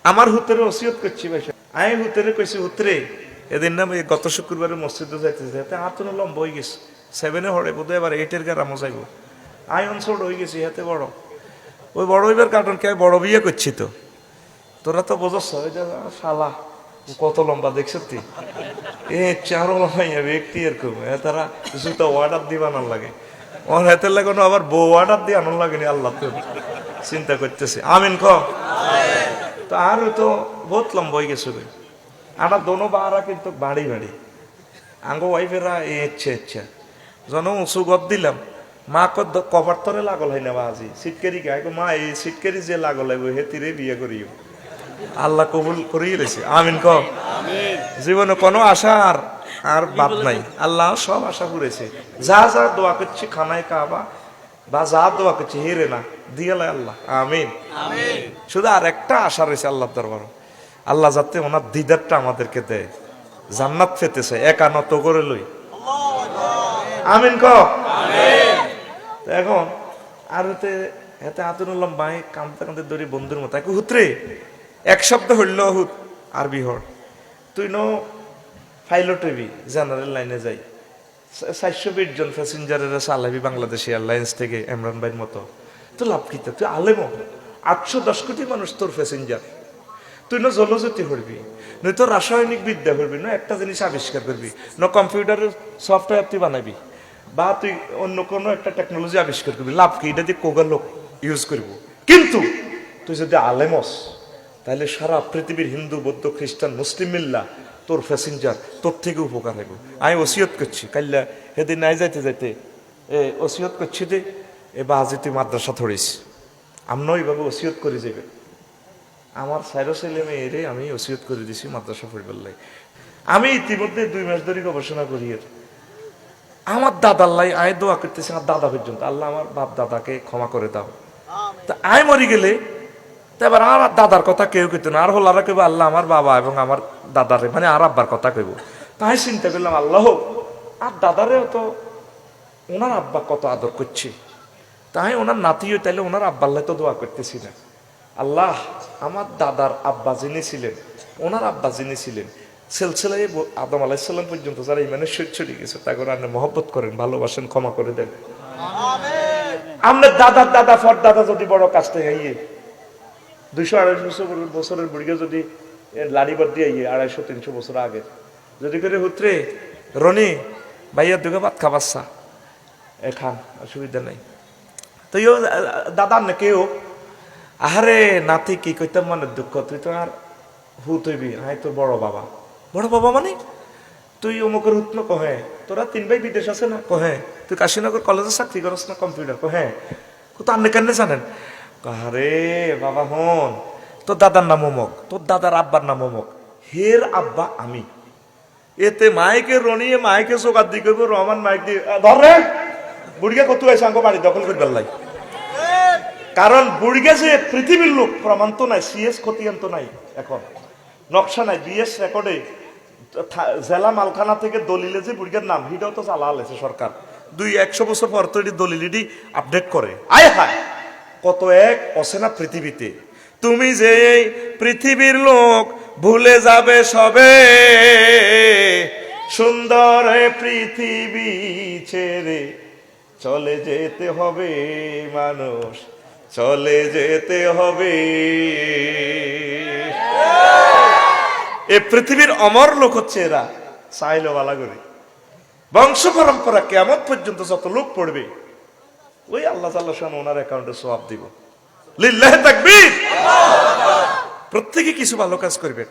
আমার হুতেরে ওসিয়ত করছি ভাই, আমি হুতেরে কইছি, হুতরে এদিন না গত শুক্রবারে মসজিদে যাইতেছে, হাতে হাত লম্বা হয়ে গেছে, 7-এ হরে বোধহয়, এবার 8-এর গারামো যাইব, আই অনসোড হয়ে গেছি, হাতে বড়, ওই বড় হইবার কারণ কে, বড় বিয়ে করছি তো, তোরা তো বোঝাচ্ছ ওই যে শালা কত লম্বা দেখছ তুই, চারো লম্বা ব্যক্তি এরকম, তারা জুতা অর্ডার দিবা না লাগে, ওর হাতের লাগানো আবার বউ অর্ডার দিয়ে আনন্দ লাগেনি, আল্লাহ তো চিন্তা করতেছে, আমিন ক। তো আর তো বহুত লম্বা হয়ে গেছে, আমরা দোনো বারা কিন্তু বাড়ি বাড়ি আঙ্গো ওয়াইফেরা ইচ্ছা জন উঁচু গদ দিলাম, মা কভার তরে লাগল হয় না বাজি সিটকারি গায়ে, মা এই সিটকারি যে লাগল লাগবে হে তীরে বিয়ে করিও, আল্লাহ কবুল করিয়ে রেছে, আমিন ক। জীবনে কোনো আশা আর বাদ নাই, আল্লাহ সব আশা করেছে, যা যা দোয়া করছে খানায় কাবা বা যা দোয়া করছে হেরে না দিয়ে আল্লাহ, আমিন। শুধু আর একটা আশা রয়েছে আল্লাহর দরবার, আল্লাহ যাতে ওনার দিদারটা আমাদেরকে দেয়, জান্নাত পেতেছে একানত করে লই, আমিন ক। এখন আর হাতে আতুনুল্লাহ ভাই কামতে কামতে দড়ি বন্ধুর মতো এক হুতরে, এক সপ্তাহ হইল হুত আরবি হর, তুই নো পাইলট হইবি, জেনারেল লাইনে যাই, 420 জন প্যাসেঞ্জারের চালাবি বাংলাদেশ এয়ারলাইন্স থেকে ইমরান ভাইয়ের মতো, তো লাভ কি, তুই আলেম 810 কোটি মানুষ তোর প্যাসেঞ্জার, তুই না জলজ্যোতি করবি, নয় তো রাসায়নিক বিদ্যা করবি, না একটা জিনিস আবিষ্কার করবি, না কম্পিউটারের সফটওয়্যার তুই বানাবি, বা তুই অন্য কোনো একটা টেকনোলজি আবিষ্কার করবি, লাভ কি, এটা দিয়ে কোগা লোক ইউজ করব। কিন্তু তুই যদি আলেমস, তাহলে সারা পৃথিবীর হিন্দু বৌদ্ধ খ্রিস্টান মুসলিম মিল্লা তোর প্যাসেঞ্জার, তোর থেকে উপকার হইব। আমি ওসিয়ত করছি, কাল্লা সেদিন নাই যাইতে যাইতে ওসিয়ত করছি যে এ বাজে তুই মাদ্রাসা ধরিস, আমরা ওইভাবে ওসিয়ত করে যাবে, আমার 4 ছেলে মেয়েরে আমি ওসিয়ত করে দিছি মাদ্রাসা পড়বার লাই। আমি ইতিমধ্যে 2 মাস ধরে গবেষণা করি, আমার দাদার লাই আয় দোয়া করতেছি, আমার দাদা পর্যন্ত, আল্লাহ আমার বাপ দাদাকে ক্ষমা করে দাও, তা আয় মরি গেলে তো এবার আর দাদার কথা কেউ কইতো না, আর হলারা কেউ আল্লাহ আমার বাবা এবং আমার দাদারে মানে আর আব্বার কথা কইব, তাই চিন্তা করলাম আল্লাহ আর দাদারেও তো ওনার আব্বা কত আদর করছে, তাই ওনার নাতিও, তাইলে ওনার আব্বাল্লাই তো দোয়া করতেছি না, আল্লাহ আমার দাদার আব্বা যিনি ছিলেন, ওনার আব্বা যিনি ছিলেন, সিলসিলায় আদম আলাইহিস সালাম পর্যন্ত যারা ইমানের শহীদ ছড়িয়ে গেছে, তাকে আপনি মহব্বত করেন, ভালোবাসেন, ক্ষমা করে দেন। আপনার দাদার দাদা ফর দাদা যদি বড় কাজটা হইয়ে 200-250 বছরের বুড়িকে যদি লাড়িবার দিয়ে 250-300 বছর আগে যদি করে হুতরে রনি ভাইয়ার দুগে ভাত খাবাচ্ছা খান, অসুবিধা নাই, তো দাদার না কেউ, আহারে নাতি কি কইতাম মানে দুঃখ, তুই তো আর হুত হইবি, হাই তোর বড় বাবা, বড় বাবা মানে তুই অমুকের হুত না, কহে তোরা 3 ভাই বিদেশ আছে না, কহে তুই কাশীনগর কলেজে চাকরি করস না কম্পিউটার, কহে তো আন্নে কেন জানেন, আরে বাবা হন তোর দাদার নাম অমুক, তোর দাদার আব্বার নাম অমুক, হের আব্বা আমি, এতে মাইকে রনিয়ে মাইকে চোখার দিকে রহমান মাইক দিয়ে ধরে বুড়িয়া কত আছে আঙ্গ বাড়ি দখল করে বেল্লাই, কারণ বুড়িয়া যে পৃথিবীর লোক প্রমাণ তো নাই, সিএস খতিয়ান তো নাই, এখন নকশা নাই, বিএস রেকর্ডে জেলা মালখানা থেকে দলিলে যে বুড়িয়ার নাম হিটাও তো চালা আলেছে সরকার, 200 বছর পর তো এটি দলিল আপডেট করে, আয় হায় কত এক অচেনা পৃথিবীতে, তুমি যে পৃথিবীর লোক ভুলে যাবে সবে, সুন্দর পৃথিবী ছেড়ে চলে যেতে হবে মানুষ, চলে যেতে হবে, এ পৃথিবীর অমর লোক হচ্ছে এরা, চাইলো বালা করে বংশ পরম্পরা কিয়ামত পর্যন্ত যত লোক পড়বে ওই আল্লাহ তাআলা শান ওনার অ্যাকাউন্টে সওয়াব দিব, লিল্লাহি তাকবীর, প্রত্যেকে কিছু ভালো কাজ করবেন।